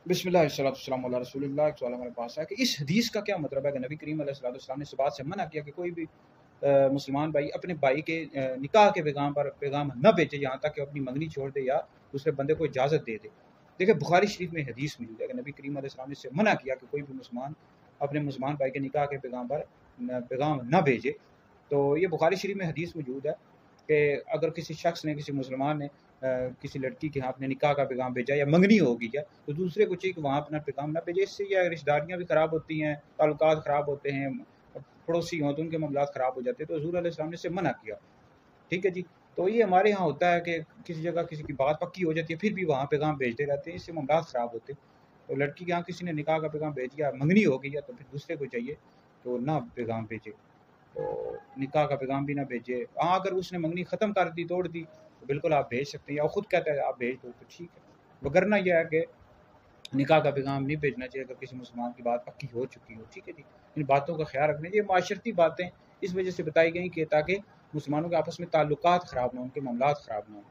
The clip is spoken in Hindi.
बिस्मिल्लाहिर्रहमानिर्रहीम अला रसूलिल्लाह। एक सवाल हमारे पास है कि इस हदीस का क्या मतलब है कि नबी करीम अलैहिस्सलाम ने इस बात से मना किया कि कोई भी मुसलमान भाई अपने भाई के निकाह के पैगाम न भेजे यहाँ तक कि अपनी मंगनी छोड़ दे या दूसरे बंदे को इजाज़त दे दे। देखिए बुखारी शरीफ में हदीस मिली है कि नबी करीम अलैहिस्सलाम ने इससे मना किया कि कोई भी मुसलमान अपने मुसलमान भाई के निकाह के पैगाम न भेजे। तो ये बुखारी शरीफ में हदीस मौजूद है कि अगर किसी शख्स ने, किसी मुसलमान ने किसी लड़की के यहाँ अपने निकाह का पैगाम भेजा या मंगनी होगी क्या, तो दूसरे को चाहिए कि वहाँ अपना पैगाम ना भेजे। इससे यह रिश्तेदारियाँ भी ख़राब होती हैं, ताल्लुकात ख़राब होते हैं, पड़ोसी हों तो उनके मामलात ख़राब हो जाते हैं। तो हुज़ूर अलैहिस्सलाम ने इससे मना किया। ठीक है जी। तो ये हमारे यहाँ होता है कि किसी जगह किसी की बात पक्की हो जाती है, फिर भी वहाँ पैगाम भेजते रहते हैं, इससे मामलात ख़राब होते हैं। तो लड़की के यहाँ किसी ने निकाह का पैगाम भेज दिया, मंगनी हो गई है, तो फिर दूसरे को चाहिए तो ना पैगाम भेजे, तो निकाह का पैगाम भी ना भेजे। हाँ, अगर उसने मंगनी ख़त्म कर दी, तोड़ दी, तो बिल्कुल आप भेज सकते हैं, या खुद कहता है आप भेज दो तो ठीक है। वगरना यह है कि निकाह का पैगाम नहीं भेजना चाहिए अगर किसी मुसलमान की बात पक्की हो चुकी हो। ठीक है जी। इन बातों का ख्याल रखना चाहिए। माशरती बातें इस वजह से बताई गई कि ताकि मुसलमानों के आपस में ताल्लुकात ख़राब ना हो, उनके मामलात ख़राब ना हो।